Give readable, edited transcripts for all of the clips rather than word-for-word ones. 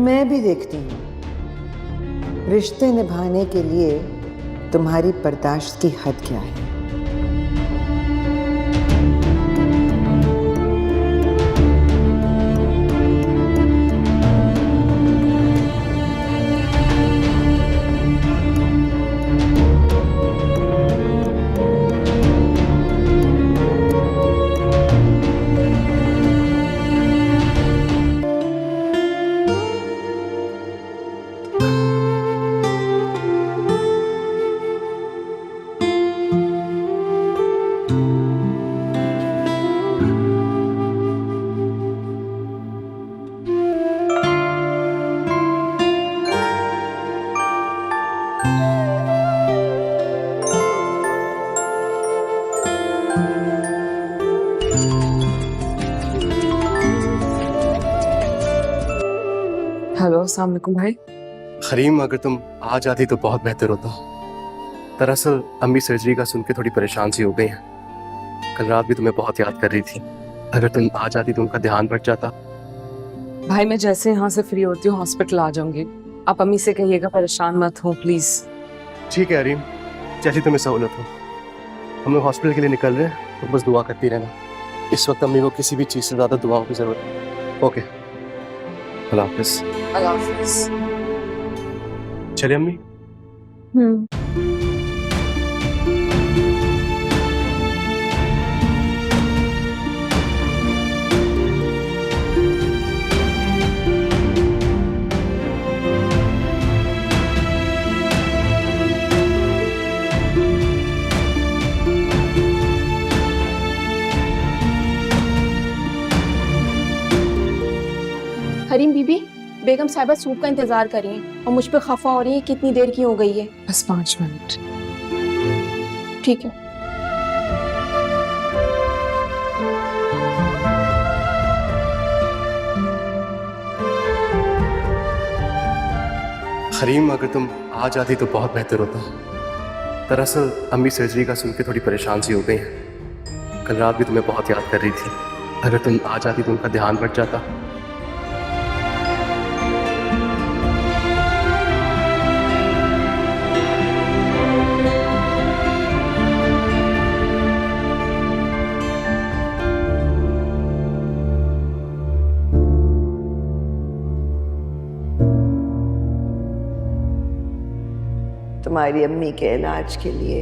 मैं भी देखती हूँ रिश्ते निभाने के लिए तुम्हारी बर्दाश्त की हद क्या है। हेलो, अस्सलाम वालेकुम भाई। हरीम, अगर तुम आ जाती तो बहुत बेहतर होता। दरअसल अम्मी सर्जरी का सुन के थोड़ी परेशान सी हो गई हैं। कल रात भी तुम्हें बहुत याद कर रही थी। अगर तुम आ जाती तो उनका ध्यान बढ़ जाता। भाई मैं जैसे यहाँ से फ्री होती हूँ हॉस्पिटल आ जाऊंगी। आप अम्मी से कहिएगा परेशान मत हो प्लीज। ठीक है हरीम, जैसी तुम्हें सहूलत हो। हम लोग हॉस्पिटल के लिए निकल रहे हैं, तो बस दुआ करती रहना। इस वक्त अम्मी को किसी भी चीज़ से ज़्यादा दुआओं की ज़रूरत है। ओके, अल्लाह हाफिज़। अल्लाह हाफिज़। चलिए अम्मी। हरीम बीबी, बेगम साहिबा सूप का इंतजार कर रही हैं और मुझ पे खफा हो रही है। कितनी देर की हो गई है? बस 5 मिनट। ठीक है। हरीम, अगर तुम आ जाती तो बहुत बेहतर होता। दरअसल अम्मी सर्जरी का सुन के थोड़ी परेशान सी हो गई हैं। कल रात भी तुम्हें बहुत याद कर रही थी। अगर तुम आ जाती तो उनका ध्यान बढ़ जाता। तुम्हारी अम्मी के इलाज के लिए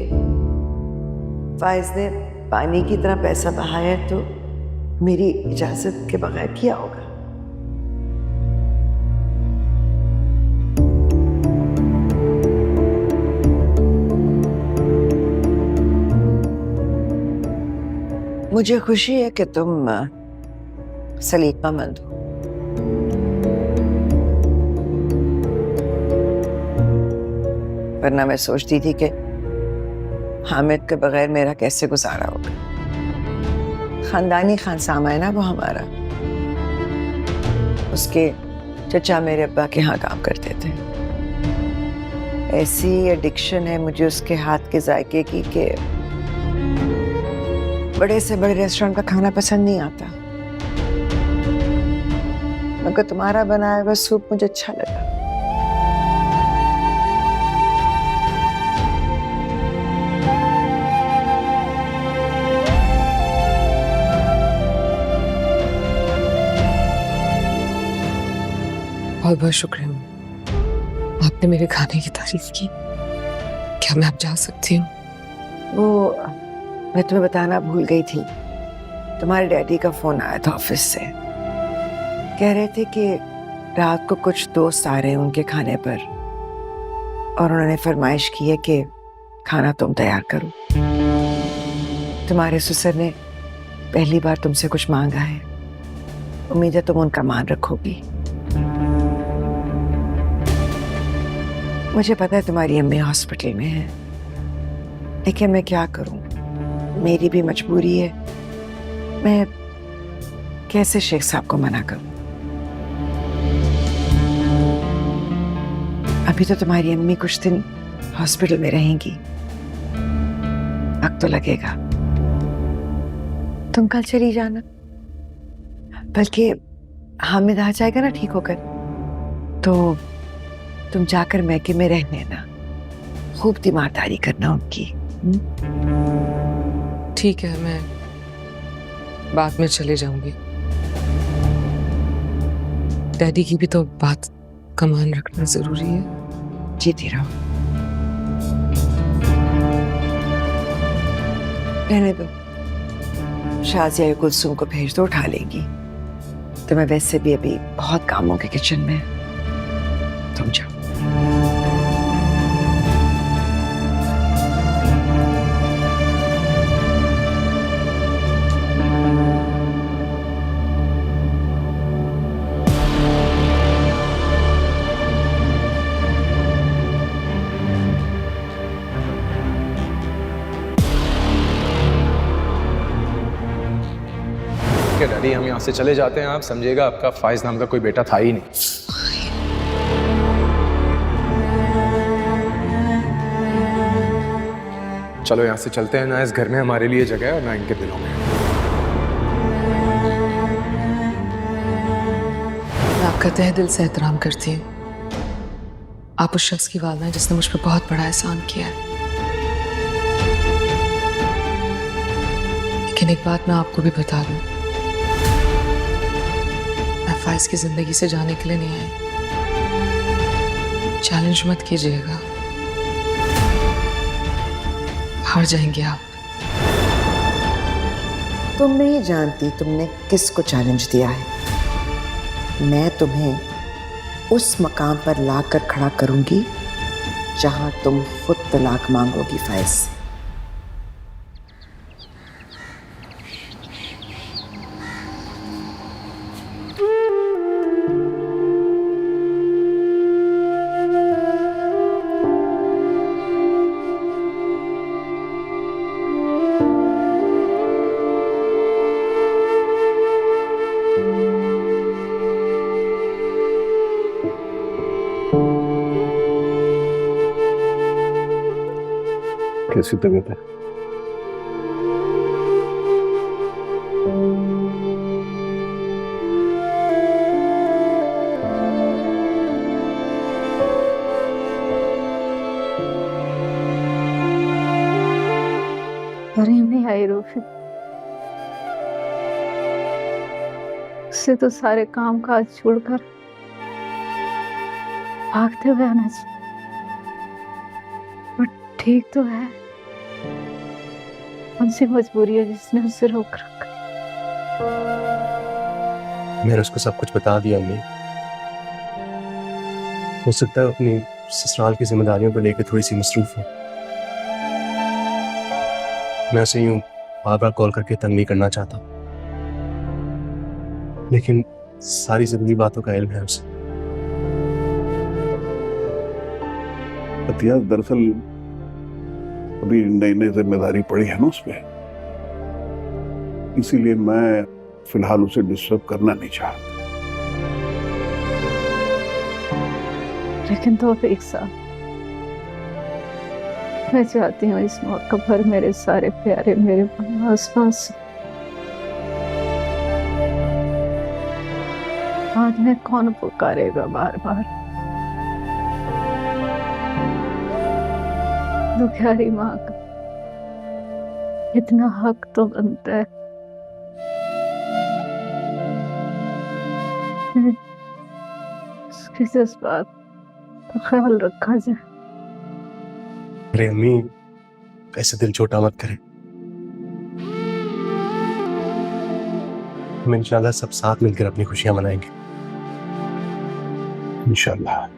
फाइज ने पानी की तरह पैसा बहाया तो मेरी इजाजत के बगैर किया होगा। मुझे खुशी है कि तुम सलीकामंद हो। वरना मैं सोचती थी कि हामिद के बगैर मेरा कैसे गुजारा होगा। खानदानी खानसामा है ना वो हमारा। उसके चचा मेरे अब्बा के यहाँ काम करते थे। ऐसी एडिक्शन है मुझे उसके हाथ के जायके की कि बड़े से बड़े रेस्टोरेंट का खाना पसंद नहीं आता, मगर तुम्हारा बनाया हुआ सूप मुझे अच्छा लगा। बहुत बहुत शुक्रिया। आपने मेरे खाने की तारीफ की। क्या मैं अब जा सकती हूँ? वो मैं तुम्हें बताना भूल गई थी। तुम्हारे डैडी का फोन आया था ऑफिस से। कह रहे थे कि रात को कुछ दोस्त आ रहे हैं उनके खाने पर और उन्होंने फरमाइश की है कि खाना तुम तैयार करो। तुम्हारे ससुर ने पहली बार तुमसे कुछ मांगा है। उम्मीद है तुम उनका मान रखोगी। मुझे पता है तुम्हारी अम्मी हॉस्पिटल में है, लेकिन मैं क्या करूं, मेरी भी मजबूरी है। मैं कैसे शेख साहब को मना करूं? अभी तो तुम्हारी अम्मी कुछ दिन हॉस्पिटल में रहेंगी, वक्त तो लगेगा। तुम कल चली जाना, बल्कि हामिद आ जाएगा ना ठीक होकर, तो तुम जाकर मैके में रह लेना, खूब तीमारदारी करना उनकी। ठीक है, मैं बाद में चले जाऊंगी। डैडी की भी तो बात का मान रखना जरूरी है। जीती रहो। रहने दो, शाजिया या कुलसुम को भेज दो, उठा लेंगी। तो मैं वैसे भी अभी बहुत काम होंगे किचन में, तुम जाओ। डैडी हम यहाँ से चले जाते हैं, आप समझिएगा आपका फाइज नाम का कोई बेटा था ही नहीं। चलो यहाँ से चलते हैं, ना इस घर में हमारे लिए जगह है और ना इनके दिलों में। मैं आपका तहे दिल से एहतराम करती हूँ। आप उस शख्स की वालिदा हैं जिसने मुझ पर बहुत बड़ा एहसान किया है। लेकिन एक बात मैं आपको भी बता दूं, मैं फाइज की जिंदगी से जाने के लिए नहीं आई। चैलेंज मत कीजिएगा, हार जाएंगे आप। तुम नहीं जानती तुमने किसको चैलेंज दिया है। मैं तुम्हें उस मकाम पर लाकर खड़ा करूंगी जहां तुम खुद तलाक मांगोगी फाइज से। कैसी तबीयत है? करीम नहीं आई रोफिक, उससे तो सारे काम काज छोड़कर भागते हुए आना चाहिए। पर ठीक तो है, उनसी मजबूरी है जिसने उसे रोक रखा। मैंने उसको सब कुछ बता दिया अम्मी। हो सकता है अपनी ससुराल की जिम्मेदारियों को लेकर थोड़ी सी मसरूफ हो। मैं उसे यूं बार बार कॉल करके तंग नहीं करना चाहता, लेकिन सारी जिंदगी बातों का इल्म है उसे। अतिया दरअसल अभी नई नई जिम्मेदारी पड़ी है ना उसमें, इसीलिए मैं फिलहाल उसे डिस्टर्ब करना नहीं चाहता। लेकिन तो एक साथ मैं चाहती हूँ इस मौका पर मेरे सारे प्यारे मेरे आसपास। बाद में कौन पुकारेगा बार बार। दुखियारी माँ का इतना हक तो बनता है उसके जज्बात का ख्याल रखा जाए। अरे अम्मी, ऐसे दिल छोटा मत करें। हम इंशाल्लाह सब साथ मिलकर अपनी खुशियां मनाएंगे। इंशाल्लाह।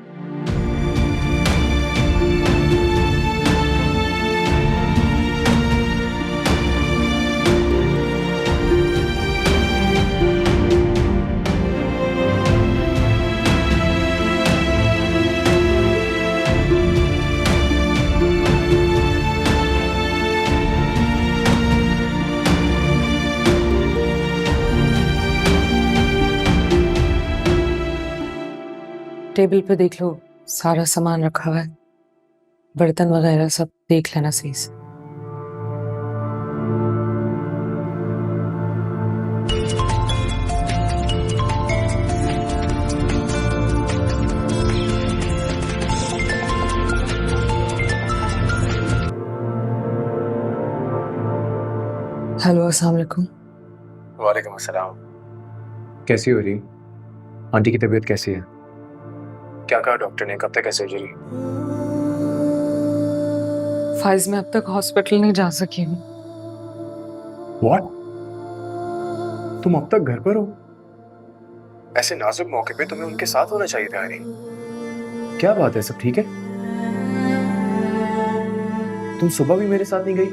टेबल पे देख लो, सारा सामान रखा हुआ है, बर्तन वगैरह सब देख लेना सही से। हेलो, अस्सलाम वालेकुम। वालेकुम अस्सलाम। कैसी हो रही? आंटी की तबीयत कैसी है? क्या कहा डॉक्टर ने? कब तक है सर्जरी? फाइज, मैं अब तक हॉस्पिटल नहीं जा सकी हूँ। व्हाट? तुम अब तक घर पर हो? ऐसे नाजुक मौके पे तुम्हें उनके साथ होना चाहिए था यारी। क्या बात है, सब ठीक है? तुम सुबह भी मेरे साथ नहीं गई?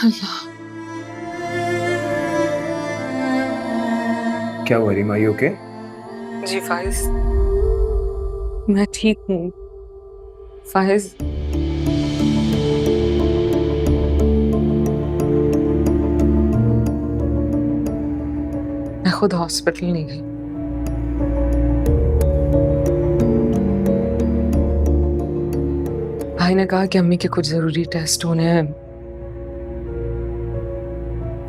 अल्लाह, क्या हुआ रीमा, यू ओके? जी फाइज, मैं ठीक हूँ। फाइज, मैं खुद हॉस्पिटल नहीं गई। भाई ने कहा कि अम्मी के कुछ जरूरी टेस्ट होने हैं।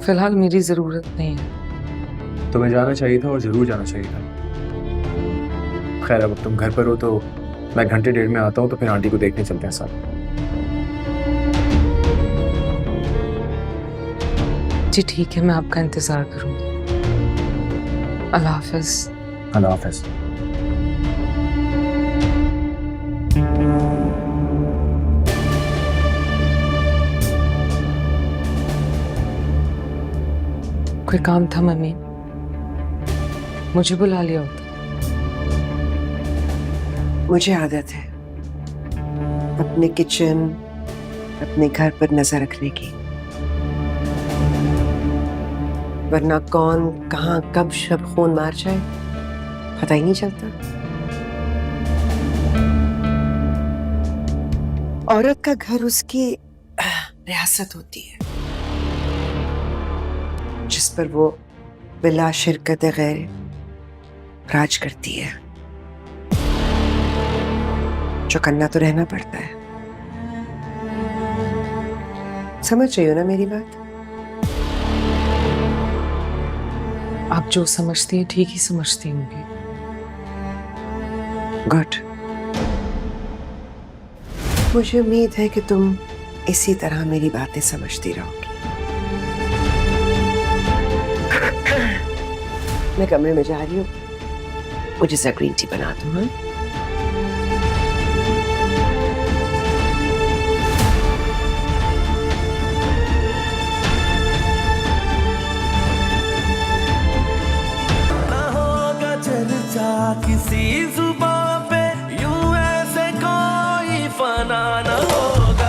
फिलहाल मेरी जरूरत नहीं है। तुम्हें जाना चाहिए था और जरूर जाना चाहिए था। खैर, अब तुम घर पर हो तो मैं घंटे डेढ़ में आता हूँ, तो फिर आंटी को देखने चलते हैं साथ। जी ठीक है, मैं आपका इंतजार करूंगी। अल्लाह हाफिज। अल्लाह हाफिज। कोई काम था मम्मी? मुझे बुला लिया होता। मुझे आदत है अपने किचन, अपने घर पर नजर रखने की, वरना कौन कहाँ कब शब खून मार जाए पता ही नहीं चलता। औरत का घर उसकी रियासत होती है, जिस पर वो बिला शिरकत गैर राज करती है। जो करना तो रहना पड़ता है। समझ रही हो ना मेरी बात? आप जो समझती हैं ठीक ही समझती होंगी। गुड। मुझे उम्मीद है कि तुम इसी तरह मेरी बातें समझती रहोगी। मैं कमरे में जा रही हूँ, मुझे सा ग्रीन टी बना दूँ। हाँ, ना होगा चर्चा किसी जुबान